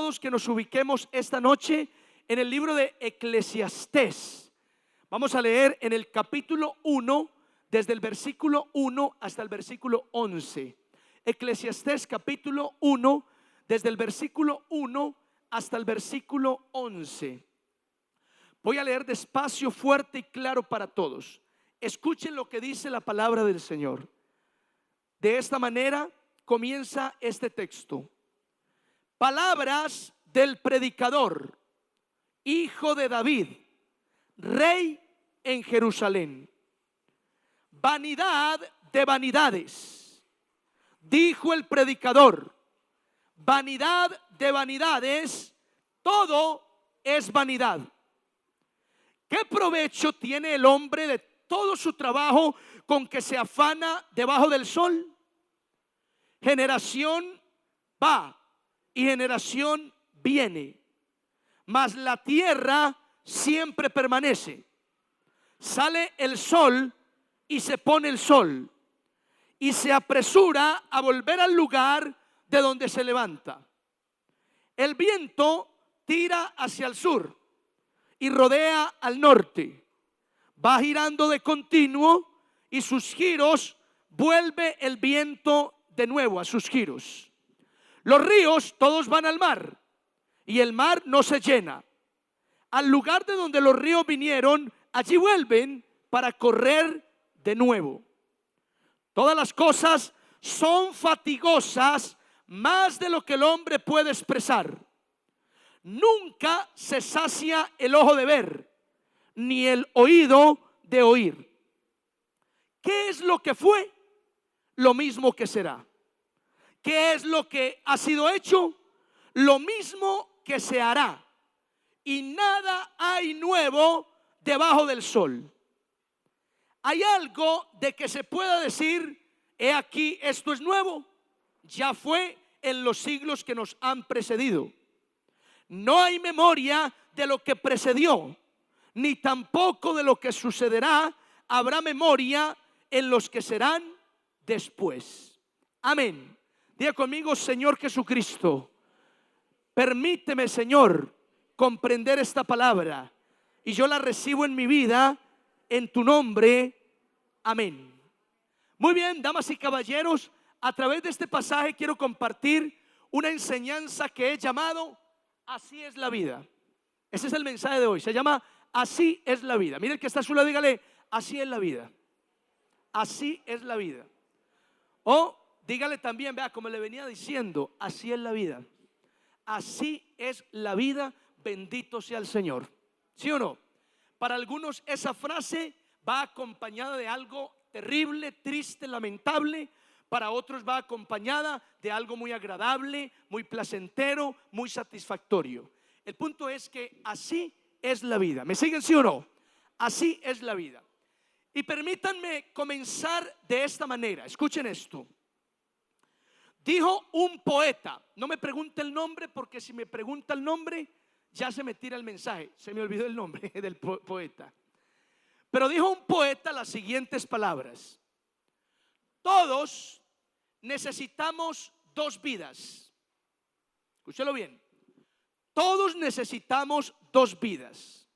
todos que nos ubiquemos esta noche en el libro de Eclesiastés. Vamos a leer en el capítulo 1, desde el versículo 1 hasta el versículo 11. Eclesiastés capítulo 1, desde el versículo 1 hasta el versículo 11. Voy a leer despacio, fuerte y claro para todos. Escuchen lo que dice la palabra del Señor. De esta manera comienza este texto. Palabras del predicador, hijo de David, rey en Jerusalén. Vanidad de vanidades, dijo el predicador. Vanidad de vanidades, todo es vanidad. ¿Qué provecho tiene el hombre de todo su trabajo con que se afana debajo del sol? Generación va y generación viene, mas la tierra siempre permanece. Sale el sol y se pone el sol, y se apresura a volver al lugar de donde se levanta. El viento tira hacia el sur y rodea al norte. Va girando de continuo, y sus giros vuelve el viento de nuevo a sus giros. Los ríos todos van al mar, y el mar no se llena. Al lugar de donde los ríos vinieron, allí vuelven para correr de nuevo. Todas las cosas son fatigosas, más de lo que el hombre puede expresar. Nunca se sacia el ojo de ver, ni el oído de oír. ¿Qué es lo que fue? Lo mismo que será. ¿Qué es lo que ha sido hecho? Lo mismo que se hará. Y nada hay nuevo debajo del sol. ¿Hay algo de que se pueda decir, he aquí, esto es nuevo? Ya fue en los siglos que nos han precedido. No hay memoria de lo que precedió, ni tampoco de lo que sucederá habrá memoria en los que serán después. Amén. Diga conmigo: Señor Jesucristo, permíteme, Señor, comprender esta palabra, y yo la recibo en mi vida en tu nombre. Amén. Muy bien, damas y caballeros, a través de este pasaje quiero compartir una enseñanza que he llamado Así es la vida. Ese es el mensaje de hoy. Se llama Así es la vida. Mire el que está a su lado, dígale: así es la vida. Así es la vida. O dígale también, vea, como le venía diciendo, así es la vida. Así es la vida, bendito sea el Señor. ¿Sí o no? Para algunos esa frase va acompañada de algo terrible, triste, lamentable. Para otros va acompañada de algo muy agradable, muy placentero, muy satisfactorio. El punto es que así es la vida. ¿Me siguen, sí o no? Así es la vida. Y permítanme comenzar de esta manera. Escuchen esto. Dijo un poeta. No me pregunte el nombre, porque si me pregunta el nombre ya se me tira el mensaje. Se me olvidó el nombre del poeta. Pero dijo un poeta las siguientes palabras: todos necesitamos dos vidas. Escúchelo bien. Todos necesitamos dos vidas.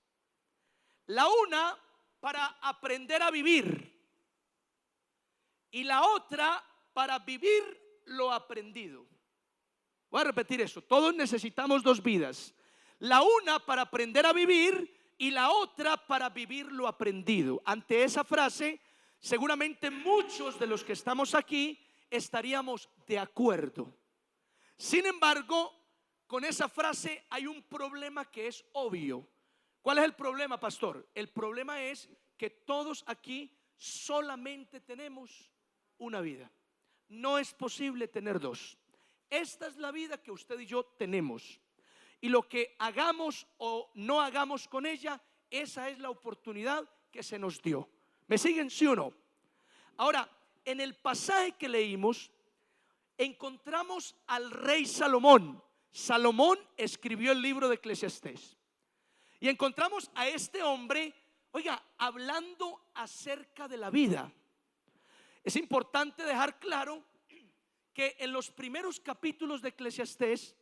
La una para aprender a vivir, y la otra para vivir lo aprendido. Voy a repetir eso. Todos necesitamos dos vidas. La una para aprender a vivir, y la otra para vivir lo aprendido. Ante esa frase, seguramente muchos de los que estamos aquí estaríamos de acuerdo. Sin embargo, con esa frase hay un problema que es obvio. ¿Cuál es el problema, pastor? El problema es que todos aquí solamente tenemos una vida. No es posible tener dos. Esta es la vida que usted y yo tenemos. Y lo que hagamos o no hagamos con ella, esa es la oportunidad que se nos dio. ¿Me siguen, sí o no? Ahora, en el pasaje que leímos, encontramos al rey Salomón. Salomón escribió el libro de Eclesiastés. Y encontramos a este hombre, oiga, hablando acerca de la vida. Es importante dejar claro que en los primeros capítulos de Eclesiastés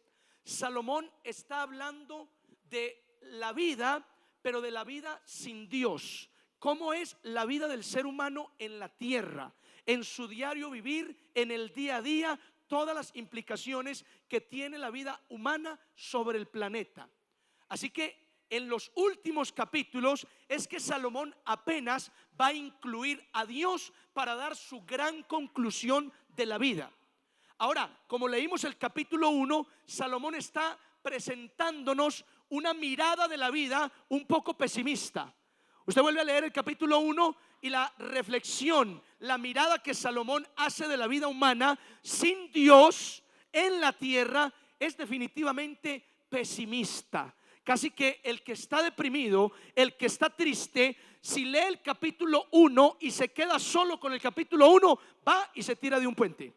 Salomón está hablando de la vida, pero de la vida sin Dios. ¿Cómo es la vida del ser humano en la tierra, en su diario vivir, en el día a día? Todas las implicaciones que tiene la vida humana sobre el planeta. Así que en los últimos capítulos es que Salomón apenas va a incluir a Dios para dar su gran conclusión de la vida. Ahora, como leímos el capítulo 1, Salomón está presentándonos una mirada de la vida un poco pesimista. Usted vuelve a leer el capítulo 1 y la reflexión, la mirada que Salomón hace de la vida humana sin Dios en la tierra es definitivamente pesimista. Casi que el que está deprimido, el que está triste, si lee el capítulo 1 y se queda solo con el capítulo 1, va y se tira de un puente.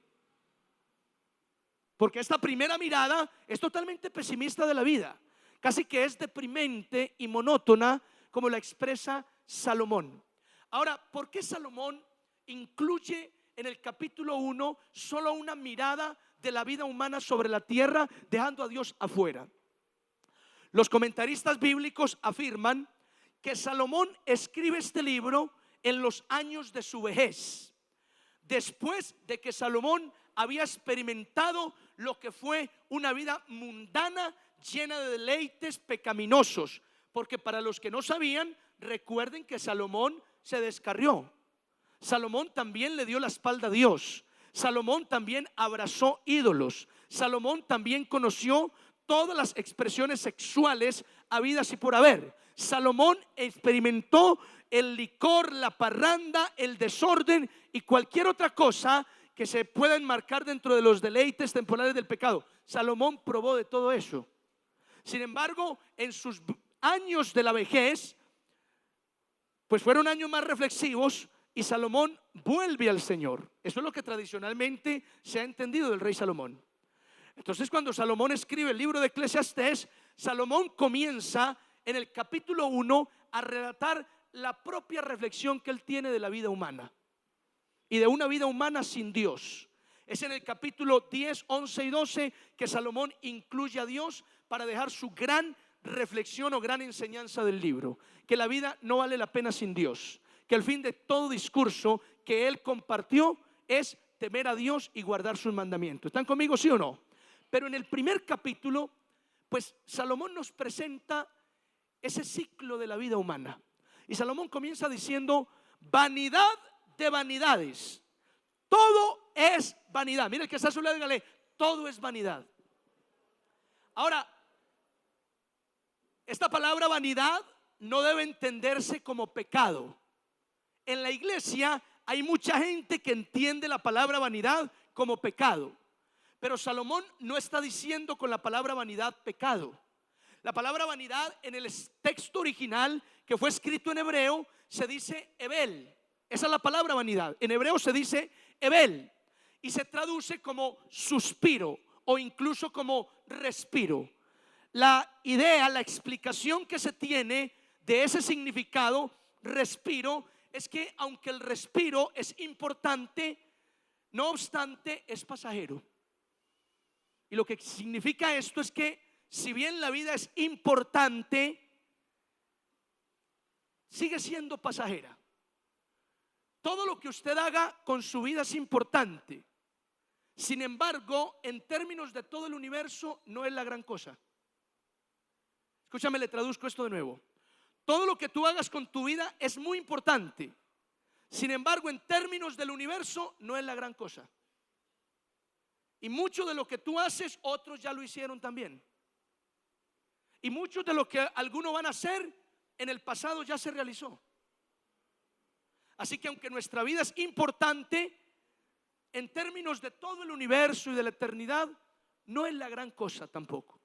Porque esta primera mirada es totalmente pesimista de la vida. Casi que es deprimente y monótona, como la expresa Salomón. Ahora, ¿por qué Salomón incluye en el capítulo 1 solo una mirada de la vida humana sobre la tierra, dejando a Dios afuera? Los comentaristas bíblicos afirman que Salomón escribe este libro en los años de su vejez, después de que Salomón había experimentado lo que fue una vida mundana llena de deleites pecaminosos. Porque para los que no sabían, recuerden que Salomón se descarrió. Salomón también le dio la espalda a Dios. Salomón también abrazó ídolos. Salomón también conoció todas las expresiones sexuales habidas y por haber. Salomón experimentó el licor, la parranda, el desorden y cualquier otra cosa que se pueda enmarcar dentro de los deleites temporales del pecado. Salomón probó de todo eso. Sin embargo, en sus años de la vejez, pues fueron años más reflexivos y Salomón vuelve al Señor. Eso es lo que tradicionalmente se ha entendido del rey Salomón. Entonces, cuando Salomón escribe el libro de Eclesiastés, Salomón comienza en el capítulo 1 a relatar la propia reflexión que él tiene de la vida humana y de una vida humana sin Dios. Es en el capítulo 10, 11 y 12 que Salomón incluye a Dios para dejar su gran reflexión o gran enseñanza del libro, que la vida no vale la pena sin Dios, que el fin de todo discurso que él compartió es temer a Dios y guardar sus mandamientos. ¿Están conmigo, sí o no? Pero en el primer capítulo, pues Salomón nos presenta ese ciclo de la vida humana. Y Salomón comienza diciendo: vanidad de vanidades, todo es vanidad. Mira el que está a su lado, dígale: todo es vanidad. Ahora, esta palabra vanidad no debe entenderse como pecado. En la iglesia hay mucha gente que entiende la palabra vanidad como pecado, pero Salomón no está diciendo con la palabra vanidad pecado. La palabra vanidad en el texto original que fue escrito en hebreo se dice ebel. Esa es la palabra vanidad. En hebreo se dice ebel y se traduce como suspiro o incluso como respiro. La idea, la explicación que se tiene de ese significado, respiro, es que aunque el respiro es importante, no obstante es pasajero. Y lo que significa esto es que si bien la vida es importante, sigue siendo pasajera. Todo lo que usted haga con su vida es importante. Sin embargo, en términos de todo el universo, no es la gran cosa. Escúchame, le traduzco esto de nuevo. Todo lo que tú hagas con tu vida es muy importante. Sin embargo, en términos del universo, no es la gran cosa. Y mucho de lo que tú haces, otros ya lo hicieron también. Y mucho de lo que algunos van a hacer, en el pasado ya se realizó. Así que aunque nuestra vida es importante, en términos de todo el universo y de la eternidad, no es la gran cosa tampoco.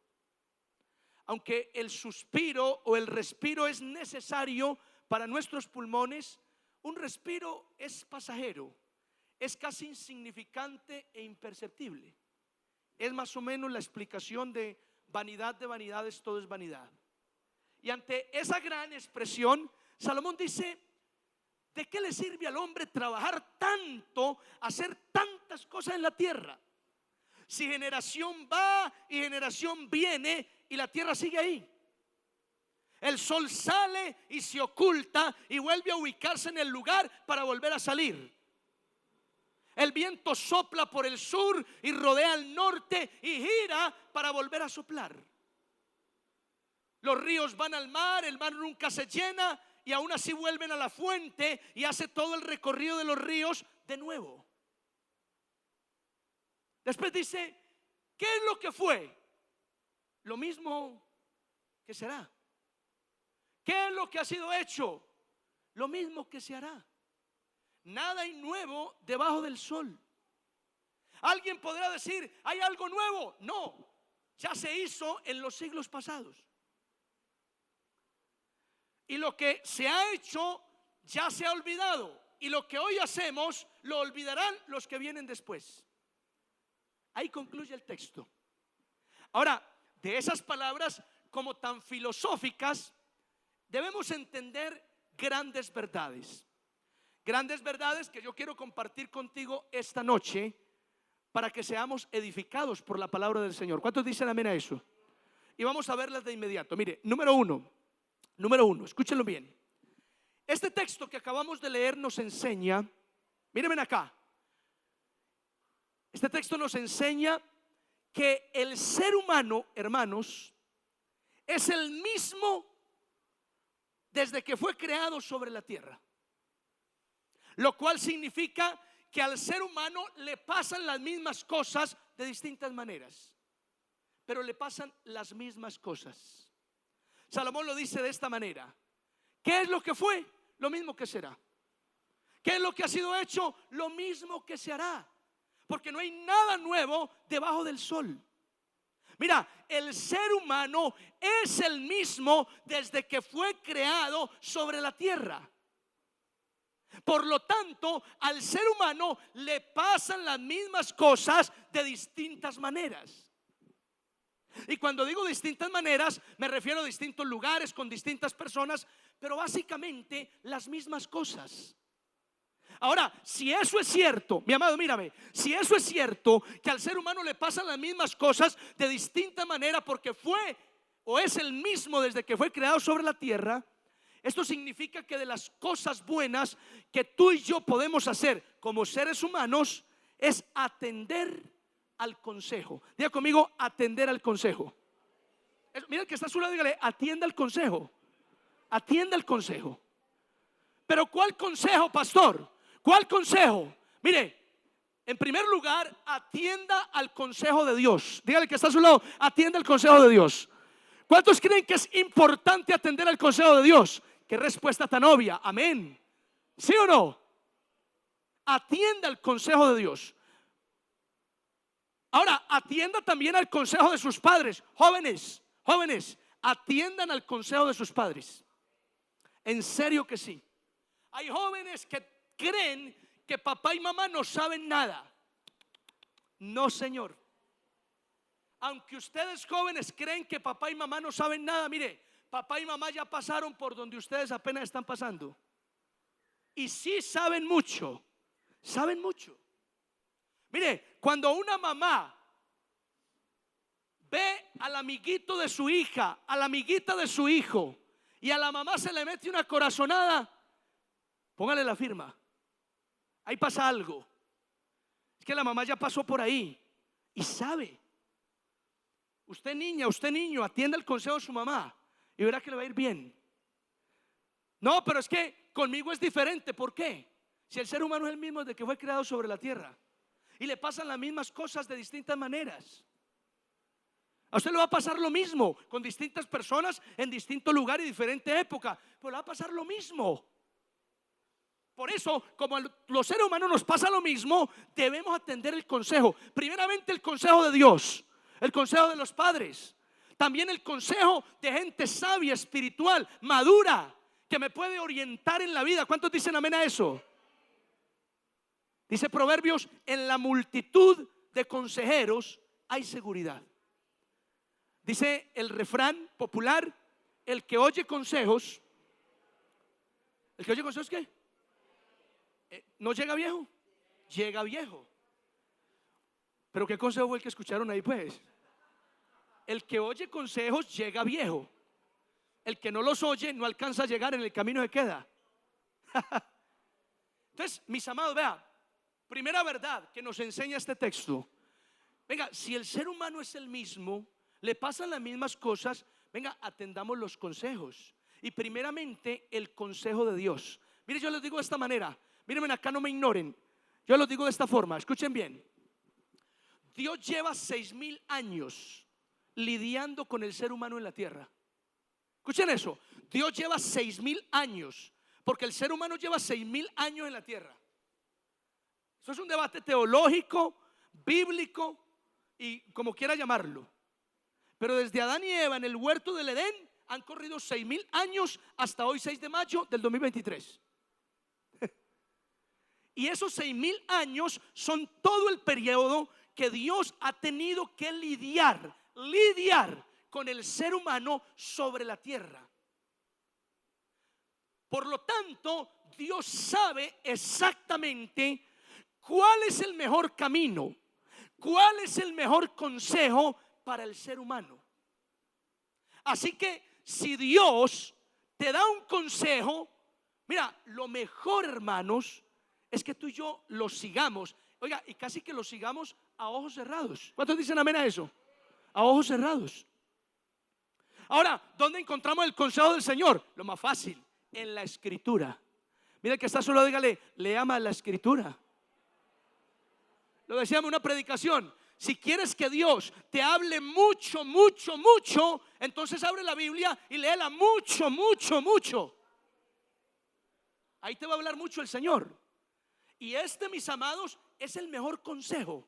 Aunque el suspiro o el respiro es necesario para nuestros pulmones, un respiro es pasajero, es casi insignificante e imperceptible. Es más o menos la explicación de vanidad de vanidades, todo es vanidad. Y ante esa gran expresión, Salomón dice: ¿de qué le sirve al hombre trabajar tanto, hacer tantas cosas en la tierra? si generación va y generación viene y la tierra sigue ahí? El sol sale y se oculta y vuelve a ubicarse en el lugar para volver a salir. El viento sopla por el sur y rodea al norte y gira para volver a soplar. Los ríos van al mar, el mar nunca se llena y aún así vuelven a la fuente y hace todo el recorrido de los ríos de nuevo. Después dice, ¿qué es lo que fue? Lo mismo que será. ¿Qué es lo que ha sido hecho? Lo mismo que se hará. Nada hay nuevo debajo del sol. Alguien podrá decir, ¿hay algo nuevo? No, ya se hizo en los siglos pasados. Y lo que se ha hecho ya se ha olvidado. Y lo que hoy hacemos lo olvidarán los que vienen después. Ahí concluye el texto. Ahora, de esas palabras como tan filosóficas, debemos entender grandes verdades. Grandes verdades que yo quiero compartir contigo esta noche para que seamos edificados por la palabra del Señor. ¿Cuántos dicen amén a eso? Y vamos a verlas de inmediato. Mire, número uno, escúchenlo bien. Este texto que acabamos de leer nos enseña, mírenme acá. Este texto nos enseña que el ser humano, hermanos, es el mismo desde que fue creado sobre la tierra. Lo cual significa que al ser humano le pasan las mismas cosas de distintas maneras, pero le pasan las mismas cosas. Salomón lo dice de esta manera: ¿qué es lo que fue? Lo mismo que será. ¿Qué es lo que ha sido hecho? Lo mismo que se hará. Porque no hay nada nuevo debajo del sol. Mira, el ser humano es el mismo desde que fue creado sobre la tierra. Por lo tanto, al ser humano le pasan las mismas cosas de distintas maneras. Y cuando digo distintas maneras, me refiero a distintos lugares, con distintas personas, pero básicamente las mismas cosas. Ahora, si eso es cierto, mi amado, mírame, si eso es cierto, que al ser humano le pasan las mismas cosas de distinta manera porque fue o es el mismo desde que fue creado sobre la tierra, esto significa que de las cosas buenas que tú y yo podemos hacer como seres humanos es atender al consejo. Diga conmigo, atender al consejo. Mira el que está a su lado, dígale, atienda al consejo. Atienda al consejo. Pero ¿cuál consejo, pastor? ¿Cuál consejo? Mire, en primer lugar, atienda al consejo de Dios. Dígale que está a su lado, atienda al consejo de Dios. ¿Cuántos creen que es importante atender al consejo de Dios? Qué respuesta tan obvia, amén. ¿Sí o no? Atienda al consejo de Dios. Ahora, atienda también al consejo de sus padres. Jóvenes, atiendan al consejo de sus padres. En serio que sí. Hay jóvenes que creen que papá y mamá no saben nada. No, señor. Aunque ustedes jóvenes creen que papá y mamá no saben nada, mire, papá y mamá ya pasaron por donde ustedes apenas están pasando. Y sí saben mucho. Saben mucho. Mire, cuando una mamá ve al amiguito de su hija, a la amiguita de su hijo, y a la mamá se le mete una corazonada, póngale la firma. Ahí pasa algo. Es que la mamá ya pasó por ahí y sabe. Usted niña, usted niño, atienda el consejo de su mamá y verá que le va a ir bien. No, pero es que conmigo es diferente. ¿Por qué? Si el ser humano es el mismo desde que fue creado sobre la tierra y le pasan las mismas cosas de distintas maneras. A usted le va a pasar lo mismo con distintas personas en distinto lugar y diferente época, pero le va a pasar lo mismo. Por eso, como a los seres humanos nos pasa lo mismo, debemos atender el consejo. Primeramente el consejo de Dios, el consejo de los padres, también el consejo de gente sabia, espiritual, madura, que me puede orientar en la vida. ¿Cuántos dicen amén a eso? Dice Proverbios, en la multitud de consejeros hay seguridad. Dice el refrán popular, el que oye consejos, ¿qué? ¿No llega viejo? Llega viejo. Pero ¿qué consejo fue el que escucharon ahí pues? El que oye consejos llega viejo. El que no los oye no alcanza a llegar, en el camino se queda. Entonces, mis amados, vea, primera verdad que nos enseña este texto. Venga, si el ser humano es el mismo, le pasan las mismas cosas, venga, atendamos los consejos. Y primeramente el consejo de Dios. Mire, yo les digo de esta manera. Mírenme acá, no me ignoren. Yo les digo de esta forma, escuchen bien. Dios lleva 6,000 años lidiando con el ser humano en la tierra. Escuchen eso. Dios lleva 6,000 años, porque el ser humano lleva 6,000 años en la tierra. Eso es un debate teológico, bíblico y como quiera llamarlo. Pero desde Adán y Eva en el huerto del Edén han corrido 6,000 años hasta hoy, 6 de mayo del 2023. Y esos 6,000 años son todo el periodo que Dios ha tenido que lidiar con el ser humano sobre la tierra. Por lo tanto, Dios sabe exactamente cuál es el mejor camino, cuál es el mejor consejo para el ser humano. Así que si Dios te da un consejo, mira, lo mejor, hermanos, es que tú y yo lo sigamos. Oiga, y casi que lo sigamos a ojos cerrados. ¿Cuántos dicen amén a eso? A ojos cerrados. Ahora, ¿dónde encontramos el consejo del Señor? Lo más fácil, en la Escritura. Mira que está solo, dígale, le ama la Escritura. Lo decíamos en una predicación. Si quieres que Dios te hable mucho, entonces abre la Biblia y léela mucho. Ahí te va a hablar mucho el Señor. Y mis amados, es el mejor consejo.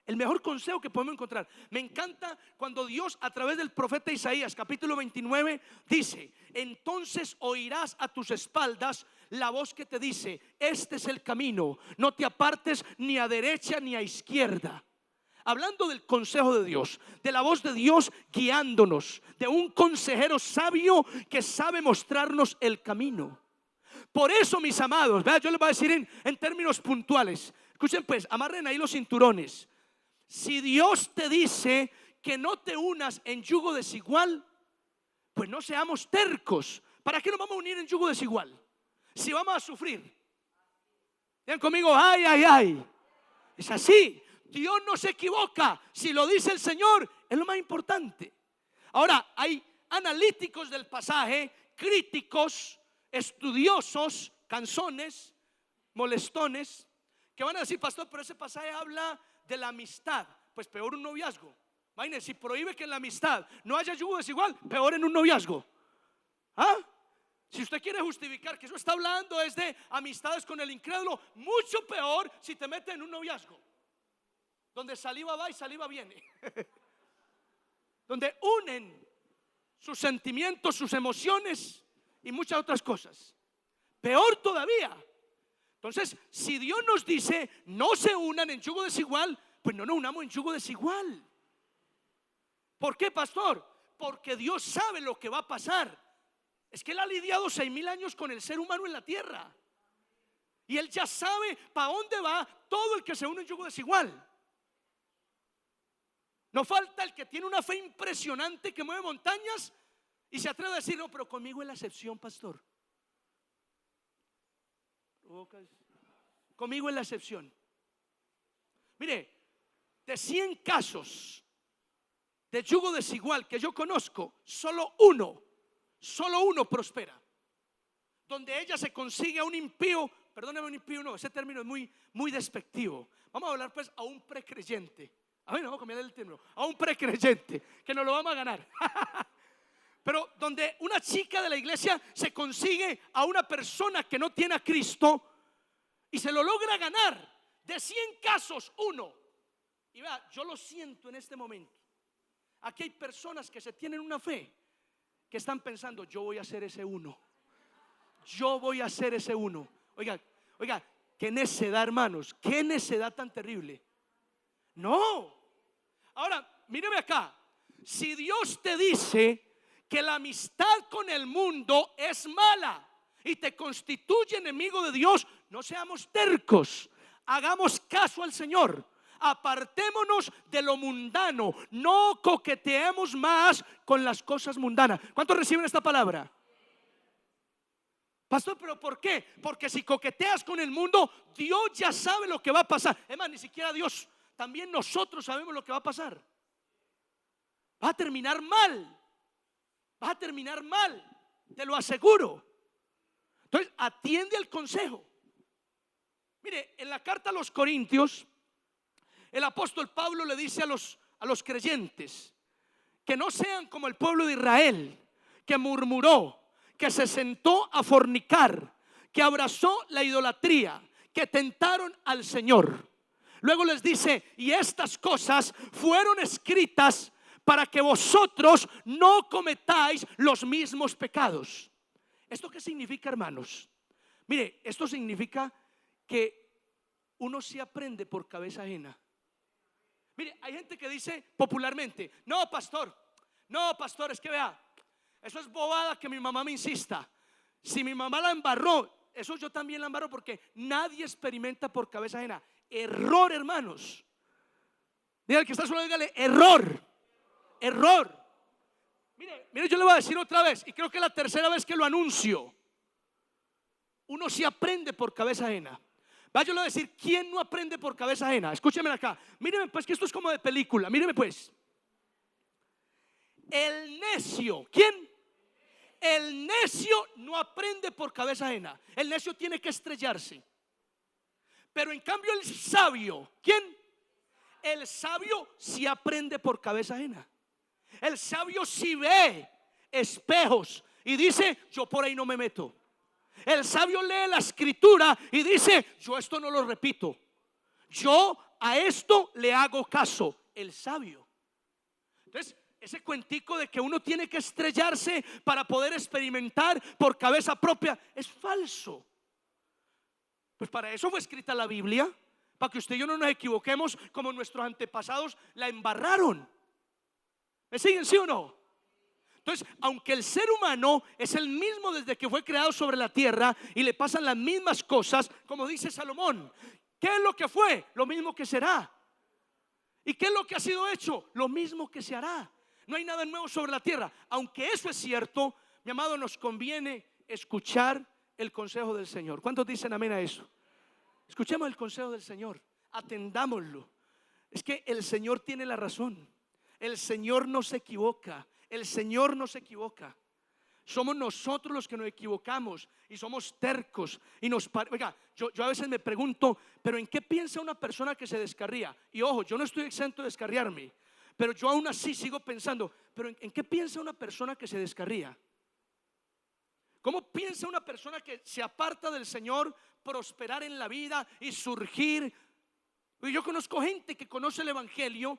El mejor consejo que podemos encontrar. Me encanta cuando Dios a través del profeta Isaías capítulo 29 dice: entonces oirás a tus espaldas la voz que te dice: este es el camino, no te apartes ni a derecha ni a izquierda. Hablando del consejo de Dios, de la voz de Dios guiándonos, de un consejero sabio que sabe mostrarnos el camino. Por eso, mis amados, ¿verdad? Yo les voy a decir en términos puntuales. Escuchen pues, amarren ahí los cinturones. Si Dios te dice que no te unas en yugo desigual, pues no seamos tercos. ¿Para qué nos vamos a unir en yugo desigual? Si vamos a sufrir. Digan conmigo, ay. Es así. Dios no se equivoca. Si lo dice el Señor, es lo más importante. Ahora, hay analíticos del pasaje, críticos, estudiosos, canzones, molestones, que van a decir: pastor, pero ese pasaje habla de la amistad. Pues peor un noviazgo. Imagínense, si prohíbe que en la amistad no haya yugo desigual, peor en un noviazgo. Si usted quiere justificar que eso está hablando es de amistades con el incrédulo, mucho peor si te mete en un noviazgo donde saliva va y saliva viene. Donde unen sus sentimientos, sus emociones y muchas otras cosas. Peor todavía. Entonces, si Dios nos dice no se unan en yugo desigual, pues no nos unamos en yugo desigual. ¿Por qué, pastor? Porque Dios sabe lo que va a pasar. Es que Él ha lidiado 6,000 años con el ser humano en la tierra. Y Él ya sabe para dónde va todo el que se une en yugo desigual. No falta el que tiene una fe impresionante, que mueve montañas y se atreve a decir: no, pero conmigo es la excepción, pastor. Conmigo es la excepción. Mire, de 100 casos de yugo desigual que yo conozco, solo uno prospera. Donde ella se consigue a un impío, perdóneme, un impío no, ese término es muy despectivo. Vamos a hablar pues a un precreyente. A ver, no vamos a cambiar el término. A un precreyente, que nos lo vamos a ganar. Pero donde una chica de la iglesia se consigue a una persona que no tiene a Cristo y se lo logra ganar. De 100 casos, uno. Y vea, yo lo siento en este momento. Aquí hay personas que se tienen una fe, que están pensando: yo voy a ser ese uno. Yo voy a ser ese uno. Oiga, qué necedad, hermanos. Qué necedad tan terrible. No. Ahora, míreme acá. Si Dios te dice que la amistad con el mundo es mala y te constituye enemigo de Dios, no seamos tercos. Hagamos caso al Señor. apartémonos de lo mundano, no coqueteemos más con las cosas mundanas. ¿Cuántos reciben esta palabra? Pastor, ¿pero por qué? Porque si coqueteas con el mundo, Dios ya sabe lo que va a pasar. Es más, ni siquiera Dios, también nosotros sabemos lo que va a pasar. Va a terminar mal. Va a terminar mal, te lo aseguro. Entonces, atiende al consejo. Mire, en la carta a los Corintios, el apóstol Pablo le dice a los creyentes que no sean como el pueblo de Israel, que murmuró, que se sentó a fornicar, que abrazó la idolatría, que tentaron al Señor. Luego les dice: y estas cosas fueron escritas para que vosotros no cometáis los mismos pecados. ¿Esto qué significa, hermanos? Mire, esto significa que uno sí aprende por cabeza ajena. Mire, hay gente que dice popularmente: no, pastor, es que vea, eso es bobada que mi mamá me insista. Si mi mamá la embarró, eso yo también la embarro, porque nadie experimenta por cabeza ajena. Error, hermanos. Dígale que está solo, dígale: error. Mire, yo le voy a decir otra vez, y creo que es la tercera vez que lo anuncio. Uno sí aprende por cabeza ajena. Vaya, yo le voy a decir: ¿quién no aprende por cabeza ajena? Escúcheme acá. Míreme pues, que esto es como de película. Míreme pues. El necio, ¿quién? El necio no aprende por cabeza ajena. El necio tiene que estrellarse. Pero en cambio el sabio, ¿quién? El sabio sí aprende por cabeza ajena. El sabio sí ve espejos y dice: yo por ahí no me meto. El sabio lee la escritura y dice: yo esto no lo repito, yo a esto le hago caso. El sabio. Entonces, ese cuentico de que uno tiene que estrellarse para poder experimentar por cabeza propia es falso. Pues para eso fue escrita la Biblia, para que usted y yo no nos equivoquemos como nuestros antepasados la embarraron. ¿Me siguen, sí o no? Entonces, aunque el ser humano es el mismo desde que fue creado sobre la tierra y le pasan las mismas cosas, como dice Salomón, ¿qué es lo que fue? Lo mismo que será. ¿Y qué es lo que ha sido hecho? Lo mismo que se hará. No hay nada nuevo sobre la tierra. Aunque eso es cierto, mi amado, nos conviene escuchar el consejo del Señor. ¿Cuántos dicen amén a eso? Escuchemos el consejo del Señor, atendámoslo. Es que el Señor tiene la razón. El Señor no se equivoca. El Señor no se equivoca. Somos nosotros los que nos equivocamos y somos tercos y oiga, yo a veces me pregunto: pero ¿en qué piensa una persona que se descarría? Y ojo, yo no estoy exento de descarriarme, pero yo aún así sigo pensando: pero ¿en qué piensa una persona que se descarría? ¿Cómo piensa una persona que se aparta del Señor prosperar en la vida y surgir? Y yo conozco gente que conoce el evangelio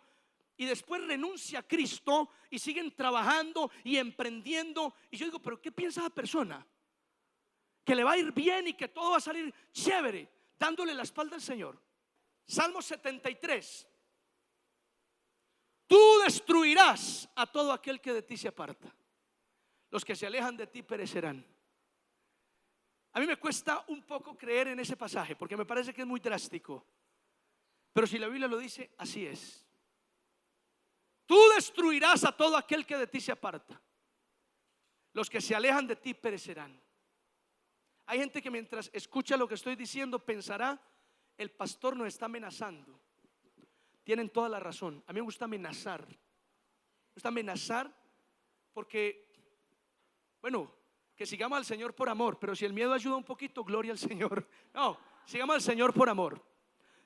y después renuncia a Cristo y siguen trabajando y emprendiendo. Y yo digo: pero ¿qué piensa esa persona? Que le va a ir bien y que todo va a salir chévere, dándole la espalda al Señor. Salmo 73. Tú destruirás a todo aquel que de ti se aparta. Los que se alejan de ti perecerán. A mí me cuesta un poco creer en ese pasaje, porque me parece que es muy drástico. Pero si la Biblia lo dice, así es. Tú destruirás a todo aquel que de ti se aparta. Los que se alejan de ti perecerán. Hay gente que mientras escucha lo que estoy diciendo pensará: el pastor nos está amenazando. Tienen toda la razón. A mí me gusta amenazar. Me gusta amenazar porque, bueno, que sigamos al Señor por amor. Pero si el miedo ayuda un poquito, gloria al Señor. No, sigamos al Señor por amor.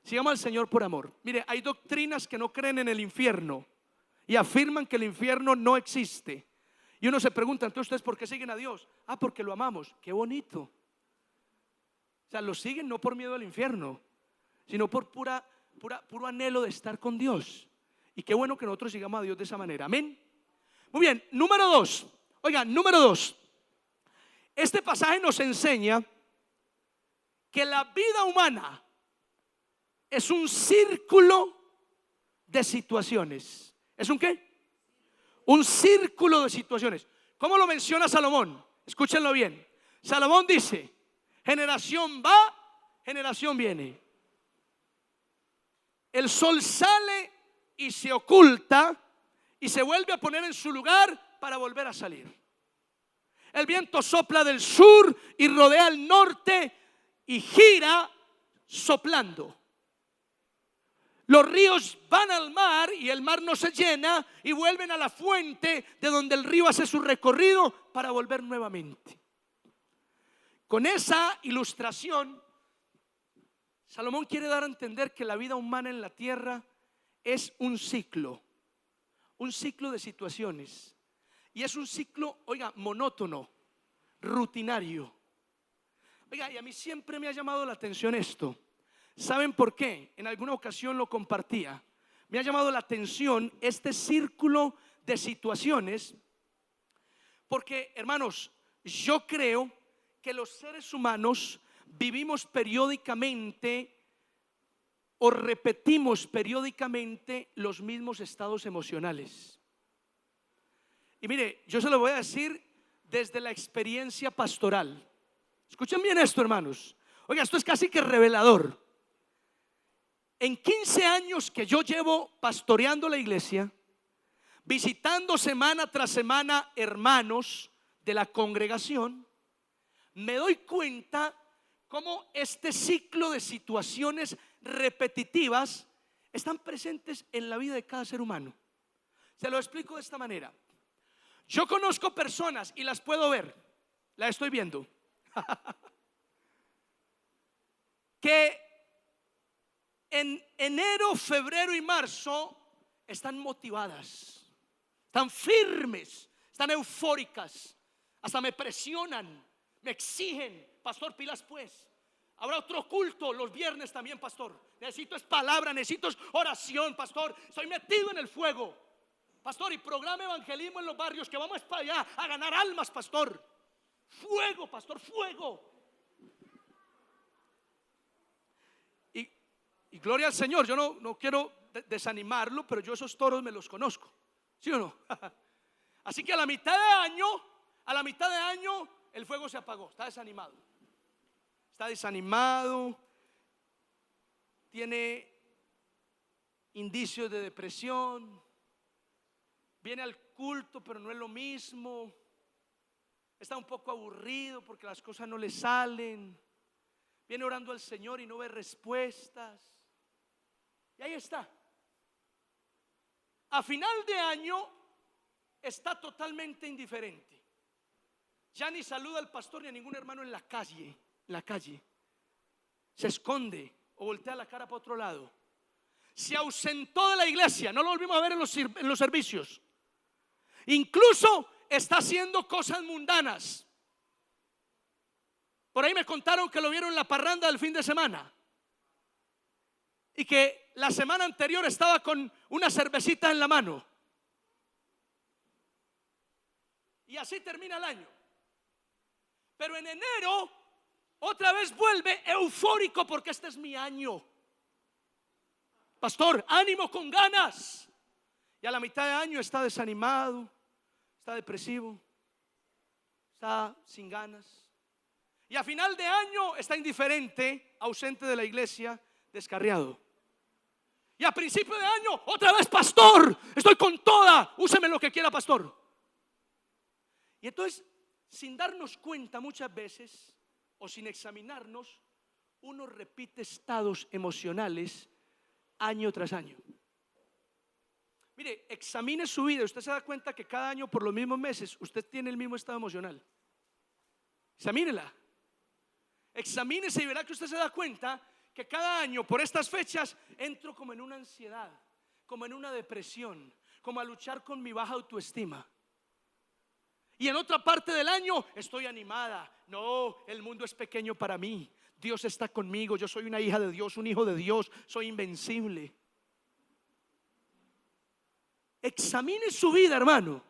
Sigamos al Señor por amor. Mire, hay doctrinas que no creen en el infierno y afirman que el infierno no existe. Y uno se pregunta: entonces, ¿ustedes por qué siguen a Dios? Ah, porque lo amamos. Qué bonito. O sea, lo siguen no por miedo al infierno, sino por puro anhelo de estar con Dios. Y qué bueno que nosotros sigamos a Dios de esa manera. Amén. Muy bien, número 2. Oigan, número 2. Este pasaje nos enseña que la vida humana es un círculo de situaciones. ¿Es un qué? Un círculo de situaciones. ¿Cómo lo menciona Salomón? Escúchenlo bien. Salomón dice: generación va, generación viene. el sol sale y se oculta y se vuelve a poner en su lugar para volver a salir. El viento sopla del sur y rodea al norte y gira soplando. Los ríos van al mar y el mar no se llena y vuelven a la fuente de donde el río hace su recorrido para volver nuevamente. Con esa ilustración, Salomón quiere dar a entender que la vida humana en la tierra es un ciclo de situaciones. Y es un ciclo, oiga, monótono, rutinario. Oiga, y a mí siempre me ha llamado la atención esto. ¿Saben por qué? En alguna ocasión lo compartía. Me ha llamado la atención este círculo de situaciones, porque, hermanos, yo creo que los seres humanos vivimos periódicamente o repetimos periódicamente los mismos estados emocionales. Y mire, yo se lo voy a decir desde la experiencia pastoral. Escuchen bien esto, hermanos. Oiga, esto es casi que revelador. En 15 años que yo llevo pastoreando la iglesia, visitando semana tras semana hermanos de la congregación, me doy cuenta cómo este ciclo de situaciones repetitivas están presentes en la vida de cada ser humano. Se lo explico de esta manera. Yo conozco personas y las puedo ver, las estoy viendo, que en enero, febrero y marzo están motivadas, están firmes, están eufóricas, hasta me presionan, me exigen: pastor, pilas pues, habrá otro culto los viernes también, pastor, necesito es palabra, necesito es oración, pastor, estoy metido en el fuego, pastor, y programa evangelismo en los barrios, que vamos para allá a ganar almas, pastor. Fuego, pastor, fuego. Y gloria al Señor. Yo no quiero desanimarlo, pero yo esos toros me los conozco, ¿sí o no? Así que a la mitad de año el fuego se apagó. Está desanimado, tiene indicios de depresión, viene al culto pero no es lo mismo, está un poco aburrido porque las cosas no le salen, viene orando al Señor y no ve respuestas. Y ahí está. A final de año está totalmente indiferente. Ya ni saluda al pastor ni a ningún hermano en la calle. Se esconde o voltea la cara para otro lado. Se ausentó de la iglesia, no lo volvimos a ver en los servicios. Incluso está haciendo cosas mundanas. Por ahí me contaron que lo vieron en la parranda del fin de semana y que la semana anterior estaba con una cervecita en la mano. Y así termina el año. Pero en enero otra vez vuelve eufórico porque este es mi año. Pastor, ánimo, con ganas. Y a la mitad de año está desanimado, está depresivo, está sin ganas. Y a final de año está indiferente, ausente de la iglesia, descarriado. Y a principio de año, otra vez: pastor, estoy con toda, úseme lo que quiera, pastor. Y entonces, sin darnos cuenta muchas veces, o sin examinarnos, uno repite estados emocionales año tras año. Mire, examine su vida. Usted se da cuenta que cada año, por los mismos meses, usted tiene el mismo estado emocional. Examínela. Examínese y verá que usted se da cuenta que cada año por estas fechas entro como en una ansiedad, como en una depresión, como a luchar con mi baja autoestima. Y en otra parte del año estoy animada. No, el mundo es pequeño para mí. Dios está conmigo. Yo soy una hija de Dios, un hijo de Dios. Soy invencible. Examine su vida, hermano,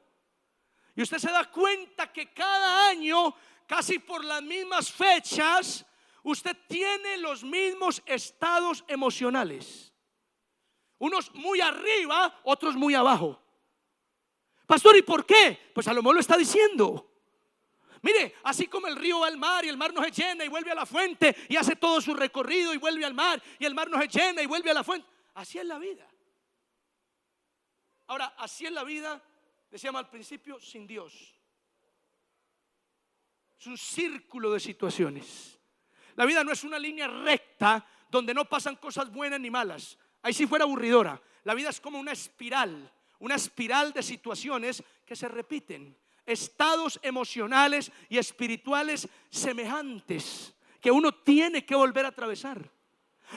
y usted se da cuenta que cada año, casi por las mismas fechas, usted tiene los mismos estados emocionales. Unos muy arriba, otros muy abajo. Pastor, ¿y por qué? Pues Salomón lo está diciendo. Mire, así como el río va al mar y el mar no se llena y vuelve a la fuente y hace todo su recorrido y vuelve al mar y el mar no se llena y vuelve a la fuente, Así es la vida. Ahora, así es la vida, decíamos al principio, sin Dios. Es un círculo de situaciones. La vida no es una línea recta donde no pasan cosas buenas ni malas. Ahí sí fuera aburridora. La vida es como una espiral de situaciones que se repiten. Estados emocionales y espirituales semejantes que uno tiene que volver a atravesar.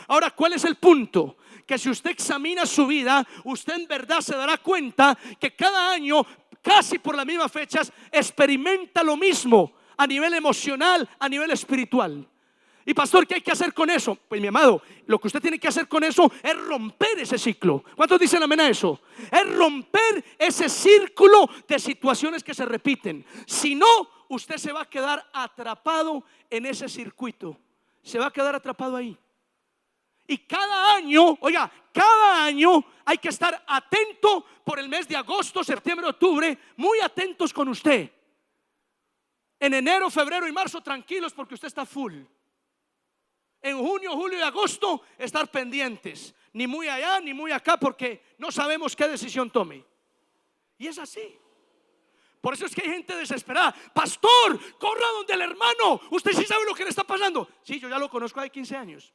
Ahora, ¿cuál es el punto? Que si usted examina su vida, usted en verdad se dará cuenta que cada año, casi por las mismas fechas, experimenta lo mismo a nivel emocional, a nivel espiritual. Y pastor, ¿qué hay que hacer con eso? Pues mi amado, lo que usted tiene que hacer con eso es romper ese ciclo. ¿Cuántos dicen amén a eso? Es romper ese círculo de situaciones que se repiten. Si no, usted se va a quedar atrapado en ese circuito. Se va a quedar atrapado ahí. Y cada año, oiga, cada año hay que estar atento por el mes de agosto, septiembre, octubre, muy atentos con usted. En enero, febrero y marzo tranquilos porque usted está full. En junio, julio y agosto estar pendientes, ni muy allá ni muy acá, porque no sabemos qué decisión tome. Y es así. Por eso es que hay gente desesperada. Pastor, corra donde el hermano. Usted sí sabe lo que le está pasando. Sí, yo ya lo conozco hace 15 años.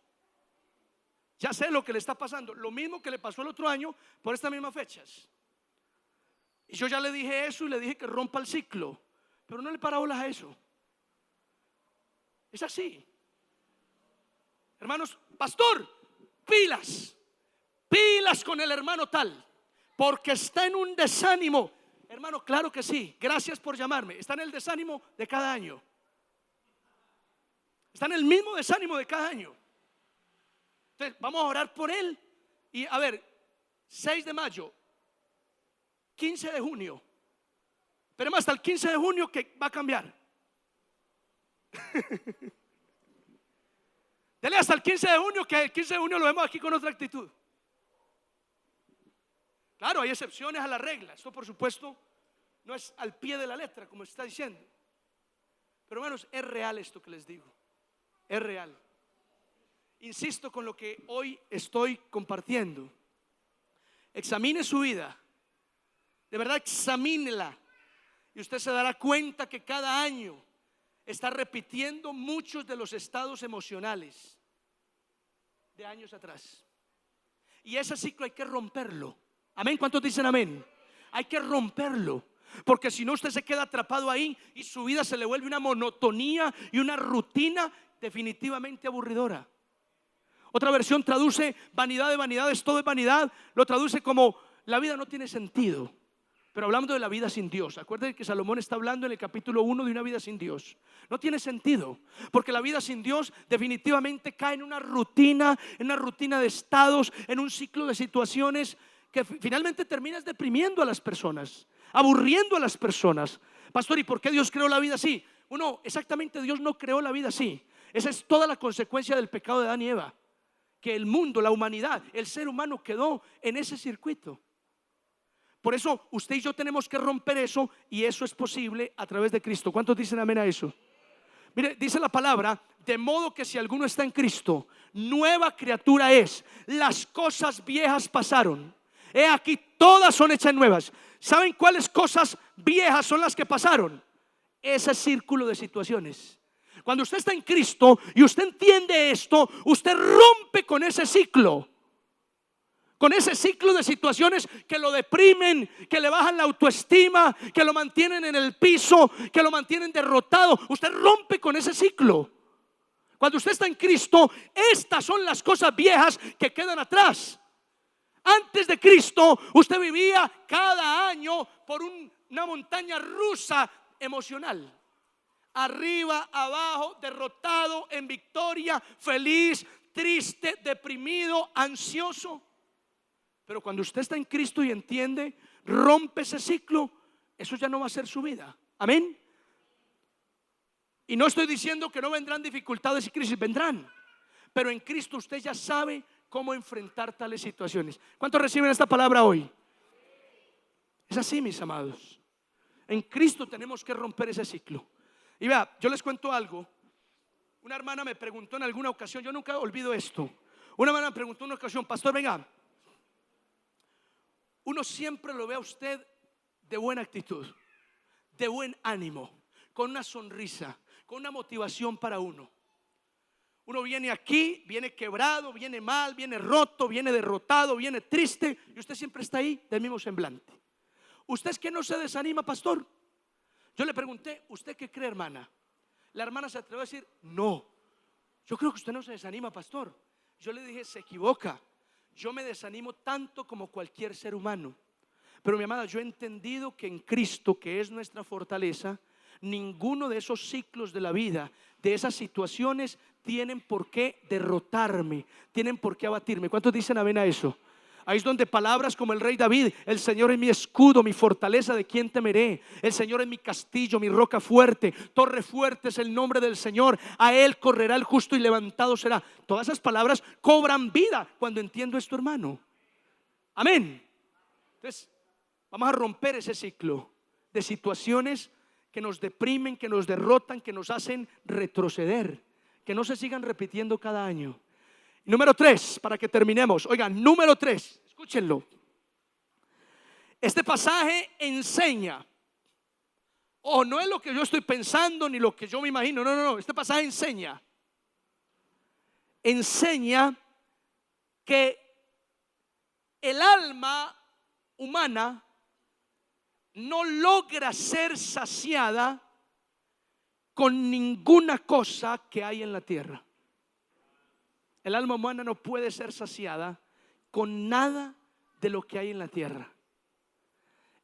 Ya sé lo que le está pasando. Lo mismo que le pasó el otro año por estas mismas fechas. Y yo ya le dije eso y le dije que rompa el ciclo, pero no le para bolas a eso. Es así. Hermanos, pastor, pilas con el hermano tal, porque está en un desánimo. Hermano, claro que sí, gracias por llamarme. Está en el desánimo de cada año. Está en el mismo desánimo de cada año. Entonces vamos a orar por él. Y a ver, 6 de mayo, 15 de junio. Esperemos hasta el 15 de junio que va a cambiar. Dele hasta el 15 de junio, que el 15 de junio lo vemos aquí con otra actitud. Claro, hay excepciones a la regla. Esto por supuesto no es al pie de la letra como se está diciendo. Pero hermanos, es real esto que les digo. Es real. Insisto con lo que hoy estoy compartiendo. Examine su vida. De verdad, examínela. Y usted se dará cuenta que cada año está repitiendo muchos de los estados emocionales de años atrás. Y ese ciclo hay que romperlo. Amén. ¿Cuántos dicen amén? Hay que romperlo, porque si no usted se queda atrapado ahí y su vida se le vuelve una monotonía y una rutina definitivamente aburridora. Otra versión traduce vanidad de vanidades, todo es vanidad. Lo traduce como la vida no tiene sentido. Pero hablando de la vida sin Dios, acuérdense que Salomón está hablando en el capítulo 1 de una vida sin Dios. No tiene sentido, porque la vida sin Dios definitivamente cae en una rutina de estados, en un ciclo de situaciones que finalmente terminas deprimiendo a las personas, aburriendo a las personas. Pastor, ¿y por qué Dios creó la vida así? Bueno, exactamente, Dios no creó la vida así. Esa es toda la consecuencia del pecado de Adán y Eva, que el mundo, la humanidad, el ser humano quedó en ese circuito. Por eso usted y yo tenemos que romper eso, y eso es posible a través de Cristo. ¿Cuántos dicen amén a eso? Mire, dice la palabra: de modo que si alguno está en Cristo, nueva criatura es. Las cosas viejas pasaron, he aquí todas son hechas nuevas. ¿Saben cuáles cosas viejas son las que pasaron? Ese círculo de situaciones. Cuando usted está en Cristo y usted entiende esto, usted rompe con ese ciclo. Con ese ciclo de situaciones que lo deprimen, que le bajan la autoestima, que lo mantienen en el piso, que lo mantienen derrotado. Usted rompe con ese ciclo. Cuando usted está en Cristo, estas son las cosas viejas que quedan atrás. Antes de Cristo, usted vivía cada año por una montaña rusa emocional. Arriba, abajo, derrotado, en victoria, feliz, triste, deprimido, ansioso. Pero cuando usted está en Cristo y entiende, rompe ese ciclo, eso ya no va a ser su vida. Amén. Y no estoy diciendo que no vendrán dificultades y crisis, vendrán. Pero en Cristo usted ya sabe cómo enfrentar tales situaciones. ¿Cuántos reciben esta palabra hoy? Es así, mis amados. En Cristo tenemos que romper ese ciclo. Y vea, yo les cuento algo. Una hermana me preguntó en alguna ocasión, yo nunca olvido esto. Una hermana me preguntó en una ocasión: pastor, venga, uno siempre lo ve a usted de buena actitud, de buen ánimo, con una sonrisa, con una motivación para uno. Uno viene aquí, viene quebrado, viene mal, viene roto, viene derrotado, viene triste, y usted siempre está ahí del mismo semblante. ¿Usted es que no se desanima, pastor? Yo le pregunté, ¿usted qué cree, hermana? La hermana se atrevió a decir, no, yo creo que usted no se desanima, pastor. Yo le dije, se equivoca. Yo me desanimo tanto como cualquier ser humano. Pero mi amada, yo he entendido que en Cristo, que es nuestra fortaleza, ninguno de esos ciclos de la vida, de esas situaciones, tienen por qué derrotarme, tienen por qué abatirme. ¿Cuántos dicen amén a eso? Ahí es donde palabras como el rey David: el Señor es mi escudo, mi fortaleza, ¿de quién temeré? El Señor es mi castillo, mi roca fuerte, torre fuerte es el nombre del Señor. A Él correrá el justo y levantado será. Todas esas palabras cobran vida cuando entiendo esto, hermano. Amén. Entonces vamos a romper ese ciclo de situaciones que nos deprimen, que nos derrotan, que nos hacen retroceder, que no se sigan repitiendo cada año. Número 3, para que terminemos. Oigan, número 3, escúchenlo. Este pasaje enseña, no es lo que yo estoy pensando ni lo que yo me imagino, no. Este pasaje enseña que el alma humana no logra ser saciada con ninguna cosa que hay en la tierra. El alma humana no puede ser saciada con nada de lo que hay en la tierra.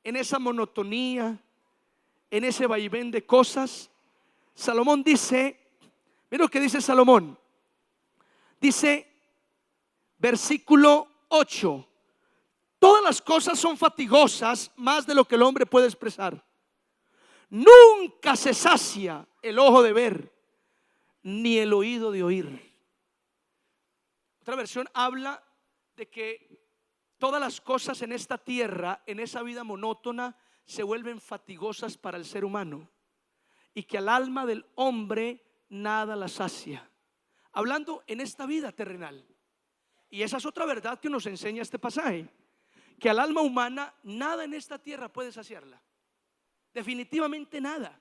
En esa monotonía, en ese vaivén de cosas, Salomón dice, mira lo que dice Salomón. Dice, versículo 8: todas las cosas son fatigosas, más de lo que el hombre puede expresar. Nunca se sacia el ojo de ver, ni el oído de oír. Otra versión habla de que todas las cosas en esta tierra, en esa vida monótona, se vuelven fatigosas para el ser humano, y que al alma del hombre nada la sacia. Hablando en esta vida terrenal. Y esa es otra verdad que nos enseña este pasaje, que al alma humana nada en esta tierra puede saciarla. Definitivamente nada.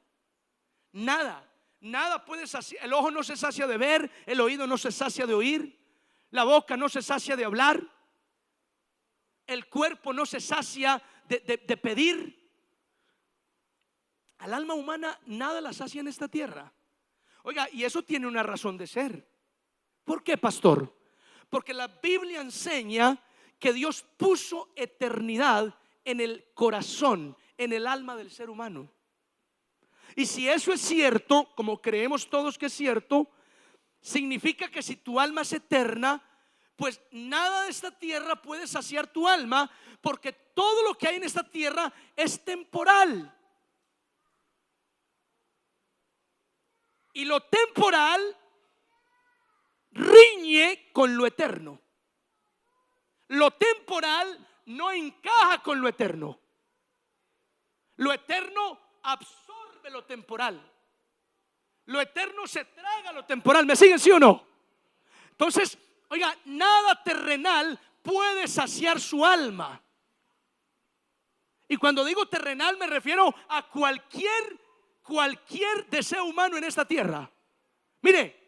Nada puede saciar. El ojo no se sacia de ver, el oído no se sacia de oír, la boca no se sacia de hablar, el cuerpo no se sacia de pedir. Al alma humana nada la sacia en esta tierra. Oiga, y eso tiene una razón de ser. ¿Por qué, pastor? Porque la Biblia enseña que Dios puso eternidad en el corazón, en el alma del ser humano. Y si eso es cierto, como creemos todos que es cierto, significa que si tu alma es eterna, pues nada de esta tierra puede saciar tu alma, porque todo lo que hay en esta tierra es temporal. Y lo temporal riñe con lo eterno. Lo temporal no encaja con lo eterno. Lo eterno absorbe lo temporal. Lo eterno se traga lo temporal. ¿Me siguen, sí o no? Entonces, oiga, nada terrenal puede saciar su alma. Y cuando digo terrenal me refiero a cualquier deseo humano en esta tierra. Mire,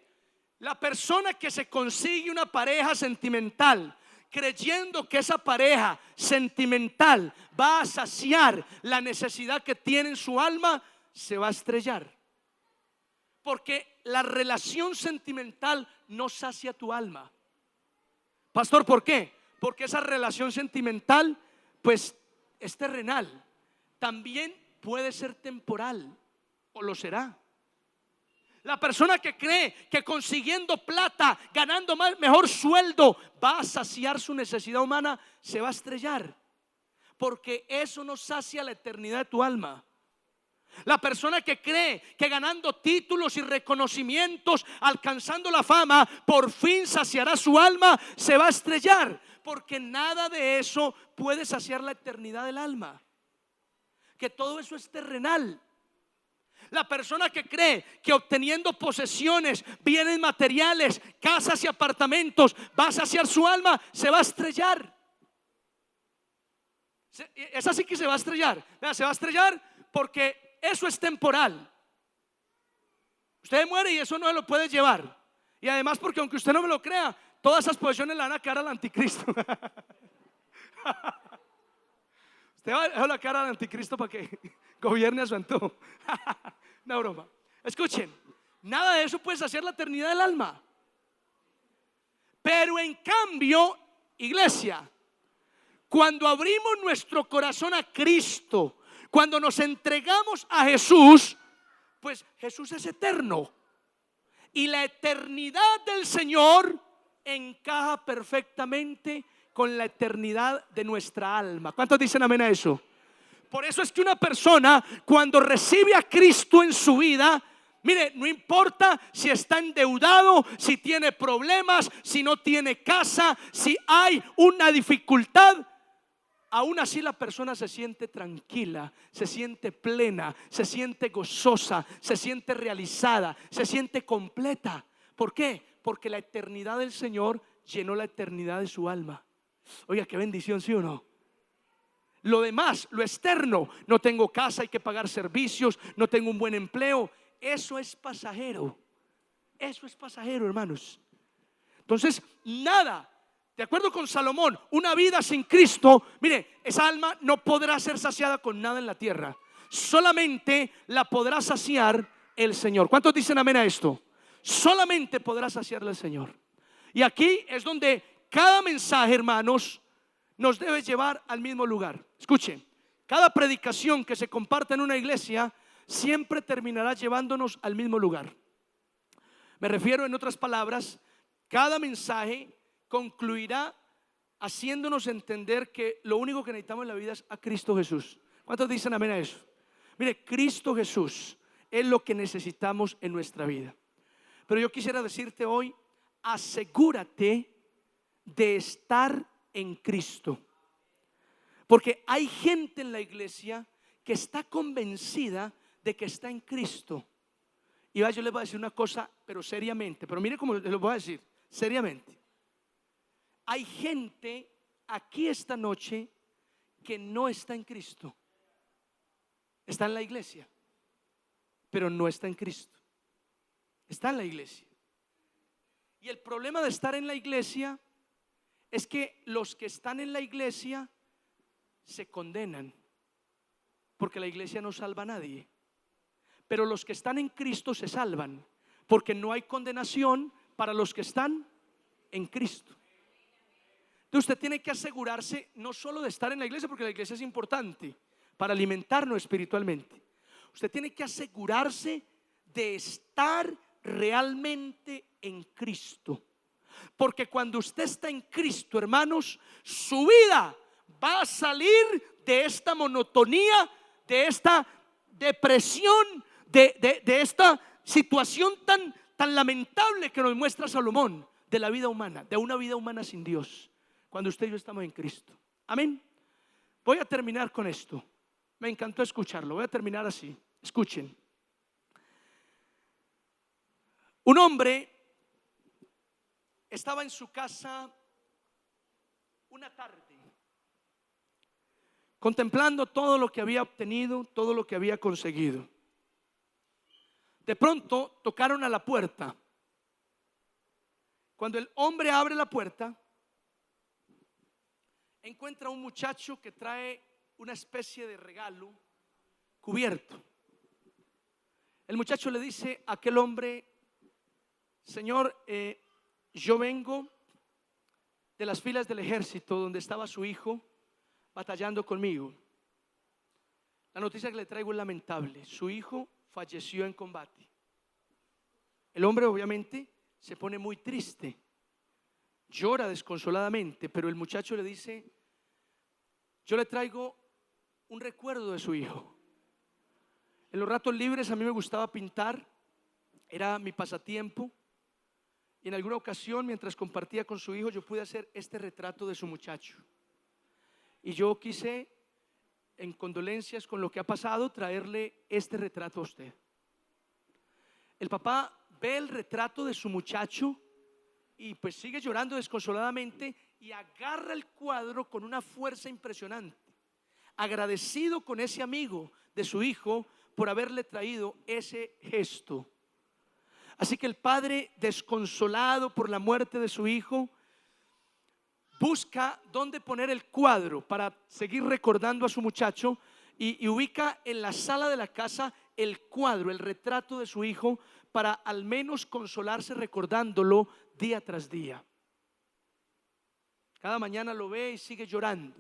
la persona que se consigue una pareja sentimental creyendo que esa pareja sentimental va a saciar la necesidad que tiene en su alma, se va a estrellar. Porque la relación sentimental no sacia tu alma. Pastor, ¿por qué? Porque esa relación sentimental pues es terrenal. También puede ser temporal, o lo será. La persona que cree que consiguiendo plata, ganando mejor sueldo, va a saciar su necesidad humana, se va a estrellar, porque eso no sacia la eternidad de tu alma. La persona que cree que ganando títulos y reconocimientos, alcanzando la fama, por fin saciará su alma, se va a estrellar, porque nada de eso puede saciar la eternidad del alma, que todo eso es terrenal. La persona que cree que obteniendo posesiones, bienes materiales, casas y apartamentos va a saciar su alma, se va a estrellar. Es así que se va a estrellar. Vea, se va a estrellar porque eso es temporal. Usted muere y eso no se lo puede llevar. Y además porque aunque usted no me lo crea, todas esas posesiones le van a quedar al anticristo. Usted va a dejar la cara al anticristo para que gobierne a su antojo. Una broma. Escuchen, nada de eso puede saciar la eternidad del alma. Pero en cambio, iglesia, cuando abrimos nuestro corazón a Cristo, cuando nos entregamos a Jesús, pues Jesús es eterno. Y la eternidad del Señor encaja perfectamente con la eternidad de nuestra alma. ¿Cuántos dicen amén a eso? Por eso es que una persona cuando recibe a Cristo en su vida, mire, no importa si está endeudado, si tiene problemas, si no tiene casa, si hay una dificultad, aún así la persona se siente tranquila, se siente plena, se siente gozosa, se siente realizada, se siente completa. ¿Por qué? Porque la eternidad del Señor llenó la eternidad de su alma. Oiga, qué bendición, ¿sí o no? Lo demás, lo externo, no tengo casa, hay que pagar servicios, no tengo un buen empleo, eso es pasajero. Eso es pasajero, hermanos. Entonces, nada, de acuerdo con Salomón, una vida sin Cristo, mire, esa alma no podrá ser saciada con nada en la tierra. Solamente la podrá saciar el Señor. ¿Cuántos dicen amén a esto? Solamente podrá saciarla el Señor. Y aquí es donde cada mensaje, hermanos, nos debe llevar al mismo lugar. Escuchen, cada predicación que se comparta en una iglesia siempre terminará llevándonos al mismo lugar. Me refiero, en otras palabras, cada mensaje concluirá haciéndonos entender que lo único que necesitamos en la vida es a Cristo Jesús. ¿Cuántos dicen amén a eso? Mire, Cristo Jesús es lo que necesitamos en nuestra vida. Pero yo quisiera decirte hoy, asegúrate de estar en Cristo. Porque hay gente en la iglesia que está convencida de que está en Cristo. Y yo les voy a decir una cosa, pero seriamente. Pero mire cómo les lo voy a decir, seriamente. Hay gente aquí esta noche que no está en Cristo. Está en la iglesia, pero no está en Cristo. Está en la iglesia. Y el problema de estar en la iglesia es que los que están en la iglesia se condenan, porque la iglesia no salva a nadie. Pero los que están en Cristo se salvan, porque no hay condenación para los que están en Cristo. Entonces usted tiene que asegurarse no solo de estar en la iglesia, porque la iglesia es importante para alimentarnos espiritualmente. Usted tiene que asegurarse de estar realmente en Cristo. Porque cuando usted está en Cristo, hermanos, su vida va a salir de esta monotonía, de esta depresión, de esta situación tan lamentable que nos muestra Salomón de la vida humana, de una vida humana sin Dios, cuando usted y yo estamos en Cristo. Amén. Voy a terminar con esto. Me encantó escucharlo. Voy a terminar así. Escuchen. Un hombre estaba en su casa una tarde, contemplando todo lo que había obtenido, todo lo que había conseguido. De pronto tocaron a la puerta. Cuando el hombre abre la puerta, encuentra a un muchacho que trae una especie de regalo cubierto. El muchacho le dice a aquel hombre: Señor, yo vengo de las filas del ejército donde estaba su hijo batallando conmigo. La noticia que le traigo es lamentable. Su hijo falleció en combate. El hombre obviamente se pone muy triste, llora desconsoladamente, pero el muchacho le dice: yo le traigo un recuerdo de su hijo. En los ratos libres a mí me gustaba pintar, era mi pasatiempo. Y en alguna ocasión, mientras compartía con su hijo, yo pude hacer este retrato de su muchacho. Y yo quise, en condolencias con lo que ha pasado, traerle este retrato a usted. El papá ve el retrato de su muchacho y pues sigue llorando desconsoladamente y agarra el cuadro con una fuerza impresionante. agradecido con ese amigo de su hijo por haberle traído ese gesto. Así que el padre, desconsolado por la muerte de su hijo, busca dónde poner el cuadro para seguir recordando a su muchacho y ubica en la sala de la casa el cuadro, el retrato de su hijo, para al menos consolarse recordándolo día tras día. Cada mañana lo ve y sigue llorando.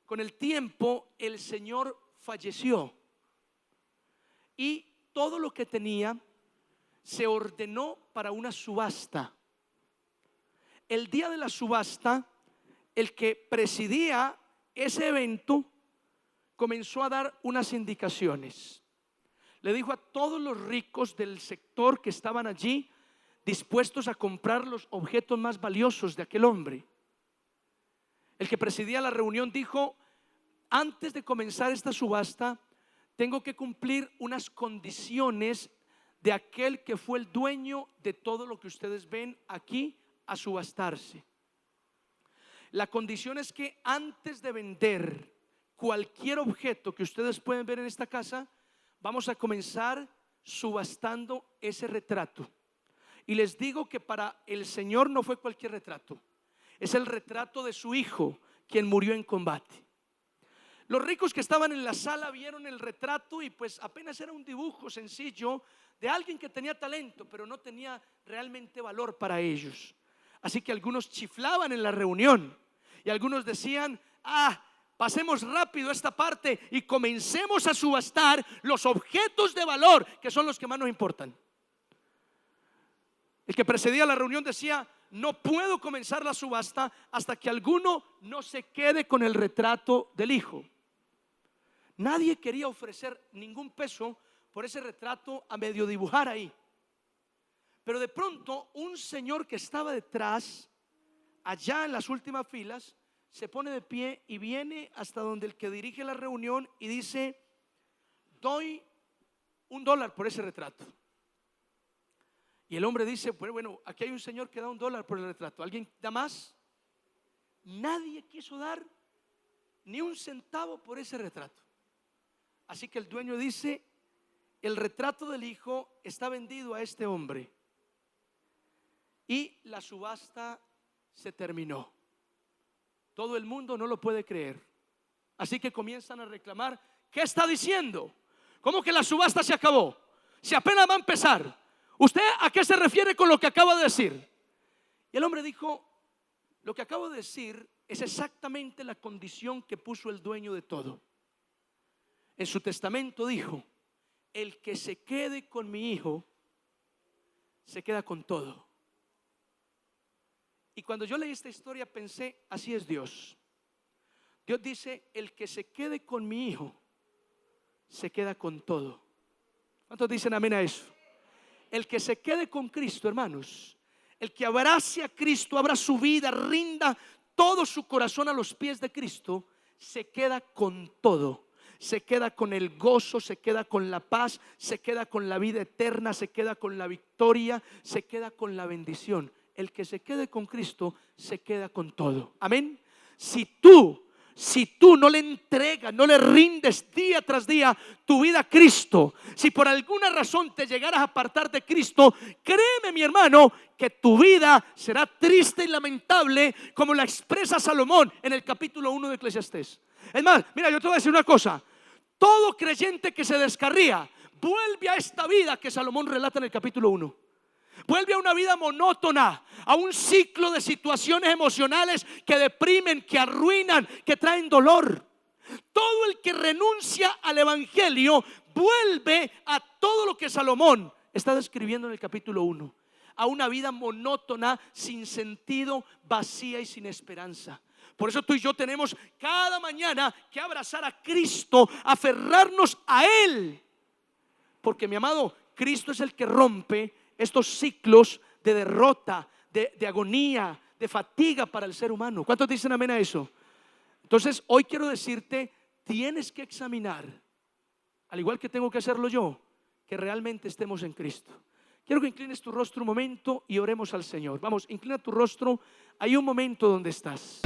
Con el tiempo el señor falleció y todo lo que tenía se ordenó para una subasta. El día de la subasta, el que presidía ese evento comenzó a dar unas indicaciones. Le dijo a todos los ricos del sector que estaban allí dispuestos a comprar los objetos más valiosos de aquel hombre. El que presidía la reunión dijo: antes de comenzar esta subasta, tengo que cumplir unas condiciones de aquel que fue el dueño de todo lo que ustedes ven aquí a subastarse. La condición es que antes de vender cualquier objeto que ustedes pueden ver en esta casa, vamos a comenzar subastando ese retrato. Y les digo que para el Señor no fue cualquier retrato, es el retrato de su hijo, quien murió en combate. Los ricos que estaban en la sala vieron el retrato y pues apenas era un dibujo sencillo de alguien que tenía talento, pero no tenía realmente valor para ellos. Así que algunos chiflaban en la reunión y algunos decían: pasemos rápido esta parte y comencemos a subastar los objetos de valor, que son los que más nos importan. El que precedía la reunión decía: no puedo comenzar la subasta hasta que alguno no se quede con el retrato del hijo. Nadie quería ofrecer ningún peso por ese retrato a medio dibujar ahí. Pero de pronto un señor que estaba detrás, allá en las últimas filas, se pone de pie y viene hasta donde el que dirige la reunión y dice: doy $1 por ese retrato. Y el hombre dice: bueno, aquí hay un señor que da $1 por el retrato. ¿Alguien da más? Nadie quiso dar ni un centavo por ese retrato. Así que el dueño dice: el retrato del hijo está vendido a este hombre. Y la subasta se terminó. Todo el mundo no lo puede creer. Así que comienzan a reclamar: ¿qué está diciendo? ¿Cómo que la subasta se acabó? Si apenas va a empezar. ¿Usted a qué se refiere con lo que acaba de decir? Y el hombre dijo: lo que acabo de decir es exactamente la condición que puso el dueño de todo. En su testamento dijo: el que se quede con mi hijo se queda con todo. Y cuando yo leí esta historia pensé: así es Dios. Dios dice: el que se quede con mi hijo se queda con todo. ¿Cuántos dicen amén a eso? El que se quede con Cristo, hermanos, el que abrace a Cristo, abra su vida, rinda todo su corazón a los pies de Cristo, se queda con todo. Se queda con el gozo, se queda con la paz, se queda con la vida eterna, se queda con la victoria, se queda con la bendición. El que se quede con Cristo se queda con todo. Amén. Si tú no le entregas, no le rindes día tras día tu vida a Cristo, si por alguna razón te llegaras a apartar de Cristo, créeme, mi hermano, que tu vida será triste y lamentable, como la expresa Salomón en el capítulo 1 de Eclesiastés. Es más, mira, yo te voy a decir una cosa: todo creyente que se descarría vuelve a esta vida que Salomón relata en el capítulo 1. Vuelve a una vida monótona, a un ciclo de situaciones emocionales que deprimen, que arruinan, que traen dolor. Todo el que renuncia al evangelio vuelve a todo lo que Salomón está describiendo en el capítulo 1, a una vida monótona, sin sentido, vacía y sin esperanza. Por eso tú y yo tenemos cada mañana que abrazar a Cristo, aferrarnos a Él, porque, mi amado, Cristo es el que rompe estos ciclos de derrota, de agonía, de fatiga para el ser humano. ¿Cuántos dicen amén a eso? Entonces hoy quiero decirte: tienes que examinar, al igual que tengo que hacerlo yo, que realmente estemos en Cristo. Quiero que inclines tu rostro un momento y oremos al Señor. Vamos, inclina tu rostro. Hay un momento donde estás.